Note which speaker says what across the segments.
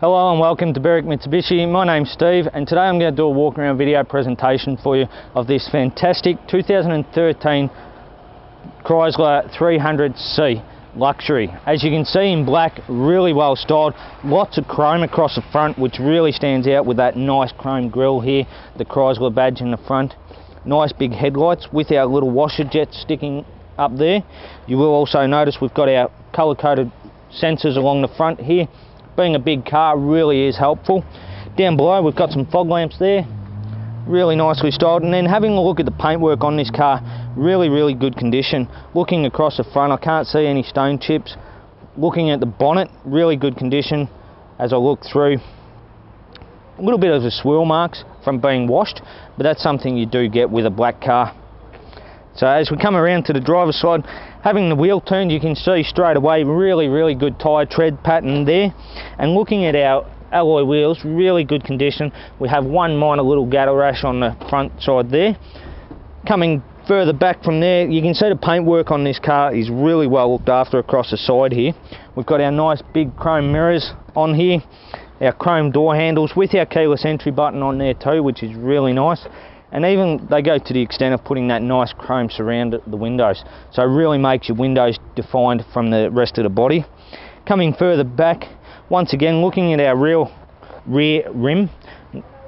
Speaker 1: Hello and welcome to Berwick Mitsubishi. My name's Steve and today I'm going to do a walk around video presentation for you of this fantastic 2013 Chrysler 300C Luxury. As you can see in black, really well styled, lots of chrome across the front which really stands out with that nice chrome grille here, the Chrysler badge in the front. Nice big headlights with our little washer jets sticking up there. You will also notice we've got our colour coded sensors along the front here. Being a big car really is helpful. Down below we've got some fog lamps there, really nicely styled. And then having a look at the paintwork on this car, really good condition. Looking across the front, I can't see any stone chips. Looking at the bonnet, really good condition as I look through. A little bit of the swirl marks from being washed, but that's something you do get with a black car. So as we come around to the driver's side, having the wheel turned, you can see straight away really good tyre tread pattern there. And looking at our alloy wheels, really good condition. We have one minor little gutter rash on the front side there. Coming further back from there, you can see the paintwork on this car is really well looked after across the side here. We've got our nice big chrome mirrors on here, our chrome door handles with our keyless entry button on there too, which is really nice. And even they go to the extent of putting that nice chrome surround the windows, so it really makes your windows defined from the rest of the body. Coming further back, once again looking at our rear rim,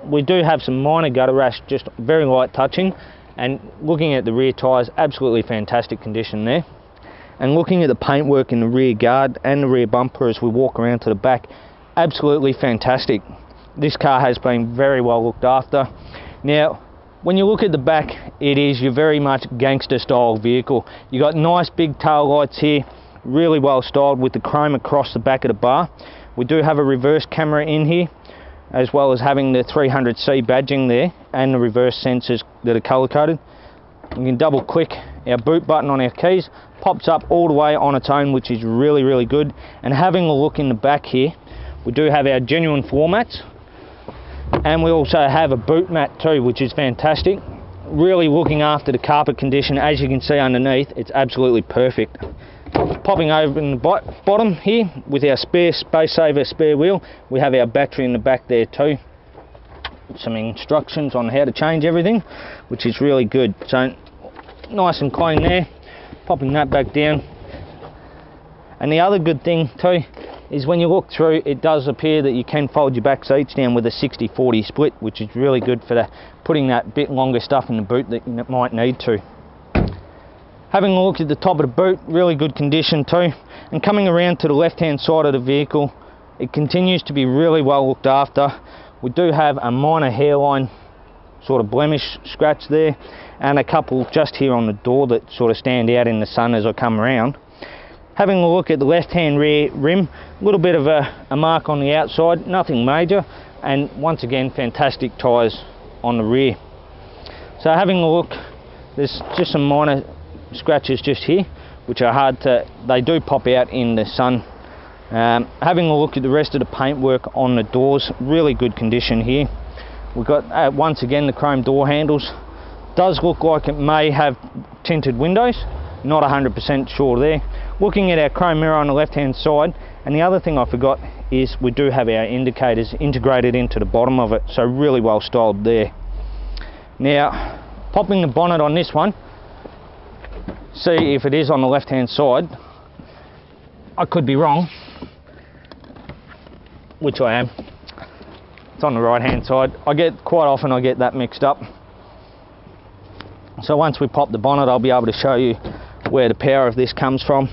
Speaker 1: we do have some minor gutter rash, just very light touching. And looking at the rear tyres, absolutely fantastic condition there. And looking at the paintwork in the rear guard and the rear bumper as we walk around to the back, absolutely fantastic. This car has been very well looked after. Now, when you look at the back, it is your very much gangster style vehicle. You got nice big tail lights here, really well styled with the chrome across the back of the bar. We do have a reverse camera in here, as well as having the 300C badging there and the reverse sensors that are colour coded. You can double click our boot button on our keys, pops up all the way on its own, which is really good. And having a look in the back here, we do have our genuine floor mats. And we also have a boot mat too, which is fantastic. Really looking after the carpet condition. As you can see underneath, it's absolutely perfect. Popping over in the bottom here with our spare space saver spare wheel, we have our battery in the back there too. Some instructions on how to change everything, which is really good. So nice and clean there. Popping that back down. And the other good thing too is when you look through, it does appear that you can fold your back seats down with a 60-40 split, which is really good for putting that bit longer stuff in the boot that you might need to. Having a look at the top of the boot, really good condition too. And coming around to the left hand side of the vehicle, it continues to be really well looked after. We do have a minor hairline sort of blemish scratch there, and a couple just here on the door that sort of stand out in the sun as I come around. Having a look at the left hand rear rim, a little bit of a mark on the outside, nothing major, and once again fantastic tyres on the rear. So having a look, there's just some minor scratches just here, which are hard to, they do pop out in the sun. Having a look at the rest of the paintwork on the doors, really good condition here. We've got once again the chrome door handles. Does look like it may have tinted windows, not 100% sure there. Looking at our chrome mirror on the left hand side, and the other thing I forgot is we do have our indicators integrated into the bottom of it, so really well styled there. Now, popping the bonnet on this one, see if it is on the left hand side. I could be wrong, which I am. It's on the right hand side. Quite often I get that mixed up. So once we pop the bonnet, I'll be able to show you where the power of this comes from.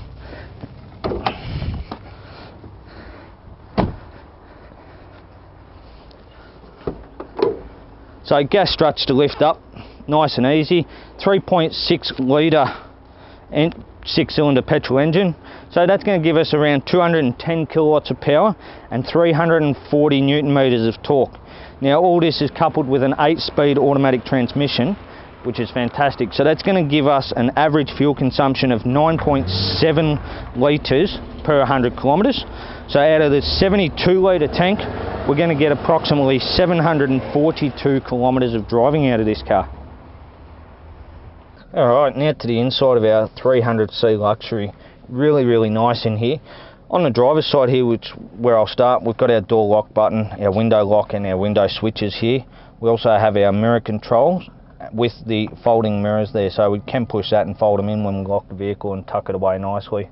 Speaker 1: So gas struts to lift up, nice and easy. 3.6 litre and 6-cylinder petrol engine. So that's going to give us around 210 kilowatts of power and 340 newton meters of torque. Now all this is coupled with an 8-speed automatic transmission, which is fantastic. So that's going to give us an average fuel consumption of 9.7 litres per 100 kilometres. So out of the 72 litre tank, we're going to get approximately 742 kilometres of driving out of this car. Alright, now to the inside of our 300C Luxury. Really nice in here. On the driver's side here, where I'll start, we've got our door lock button, our window lock and our window switches here. We also have our mirror controls with the folding mirrors there, so we can push that and fold them in when we lock the vehicle and tuck it away nicely.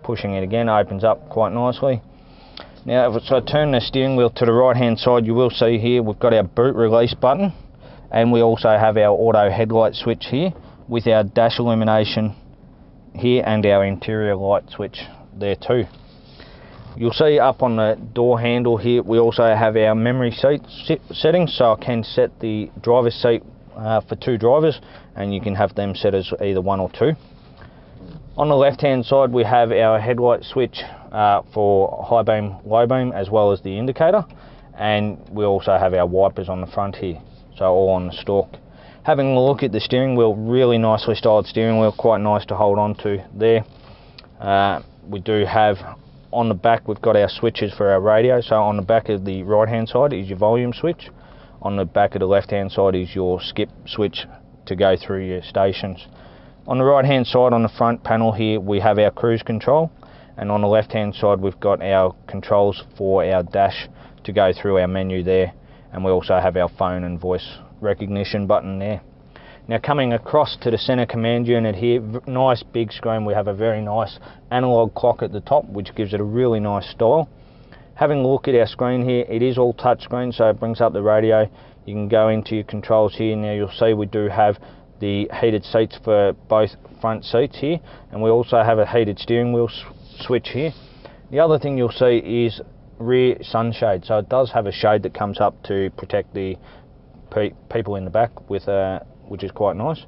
Speaker 1: Pushing it again opens up quite nicely. Now if I turn the steering wheel to the right hand side, you will see here we've got our boot release button, and we also have our auto headlight switch here with our dash illumination here and our interior light switch there too. You'll see up on the door handle here we also have our memory seat settings, so I can set the driver's seat for 2 drivers, and you can have them set as either 1 or 2. On the left hand side we have our headlight switch for high beam, low beam, as well as the indicator, and we also have our wipers on the front here, so all on the stalk. Having a look at the steering wheel, really nicely styled steering wheel, quite nice to hold on to there. We do have on the back, we've got our switches for our radio, so on the back of the right hand side is your volume switch, on the back of the left hand side is your skip switch to go through your stations. On the right hand side on the front panel here we have our cruise control, and on the left hand side we've got our controls for our dash to go through our menu there, and we also have our phone and voice recognition button there. Now coming across to the center command unit here, nice big screen. We have a very nice analog clock at the top which gives it a really nice style. Having a look at our screen here, it is all touch screen, so it brings up the radio. You can go into your controls here. Now you'll see we do have the heated seats for both front seats here, and we also have a heated steering wheel switch here. The other thing you'll see is rear sunshade, so it does have a shade that comes up to protect the people in the back with which is quite nice.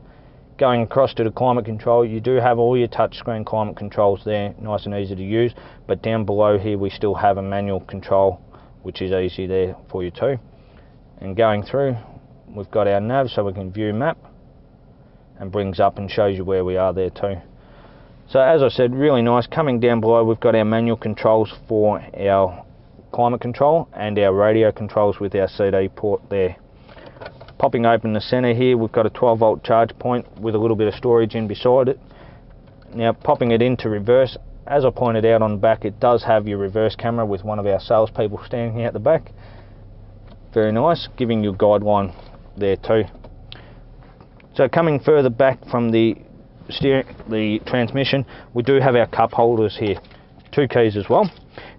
Speaker 1: Going across to the climate control, you do have all your touchscreen climate controls there, nice and easy to use, but down below here we still have a manual control which is easy there for you too. And going through, we've got our nav so we can view map, and brings up and shows you where we are there too. So as I said, really nice. Coming down below we've got our manual controls for our climate control and our radio controls with our CD port there. Popping open the center here, we've got a 12-volt charge point with a little bit of storage in beside it. Now popping it into reverse, as I pointed out on the back, it does have your reverse camera with one of our salespeople standing here at the back. Very nice, giving you a guideline there too. So coming further back from the transmission, we do have our cup holders here, 2 keys as well.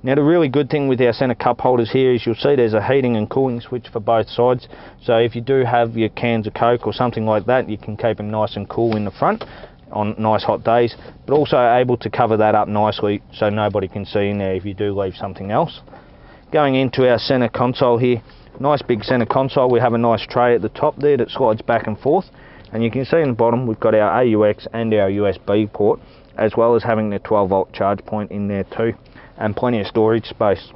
Speaker 1: Now the really good thing with our center cup holders here is you'll see there's a heating and cooling switch for both sides, so if you do have your cans of Coke or something like that, you can keep them nice and cool in the front on nice hot days, but also able to cover that up nicely so nobody can see in there if you do leave something else. Going into our center console here, nice big center console. We have a nice tray at the top there that slides back and forth, and you can see in the bottom we've got our AUX and our USB port, as well as having the 12-volt charge point in there too, and plenty of storage space.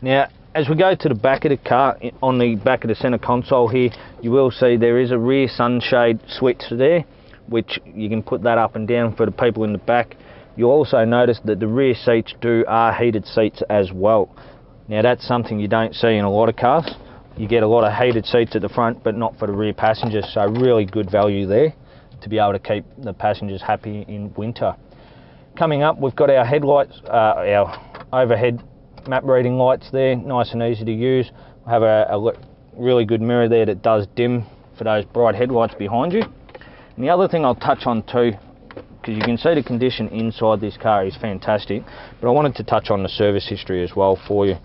Speaker 1: Now as we go to the back of the car, on the back of the center console here, you will see there is a rear sunshade switch there, which you can put that up and down for the people in the back. You'll also notice that the rear seats are heated seats as well. Now that's something you don't see in a lot of cars. You get a lot of heated seats at the front, but not for the rear passengers, so really good value there to be able to keep the passengers happy in winter. Coming up, we've got our headlights, our overhead map reading lights there, nice and easy to use. We have a really good mirror there that does dim for those bright headlights behind you. And the other thing I'll touch on too, because you can see the condition inside this car is fantastic, but I wanted to touch on the service history as well for you.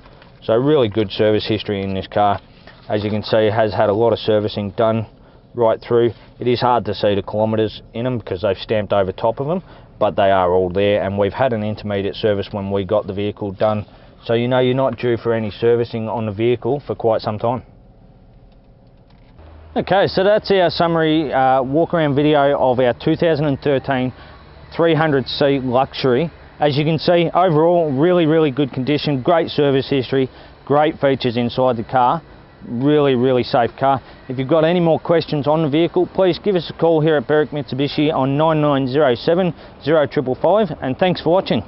Speaker 1: So really good service history in this car. As you can see, it has had a lot of servicing done right through. It is hard to see the kilometres in them because they've stamped over top of them, but they are all there, and we've had an intermediate service when we got the vehicle done, so you know you're not due for any servicing on the vehicle for quite some time. Okay, so that's our summary walk around video of our 2013 300C Luxury. As you can see, overall really good condition, great service history, great features inside the car. Really safe car. If you've got any more questions on the vehicle, please give us a call here at Berwick Mitsubishi on 9907 0555, and thanks for watching.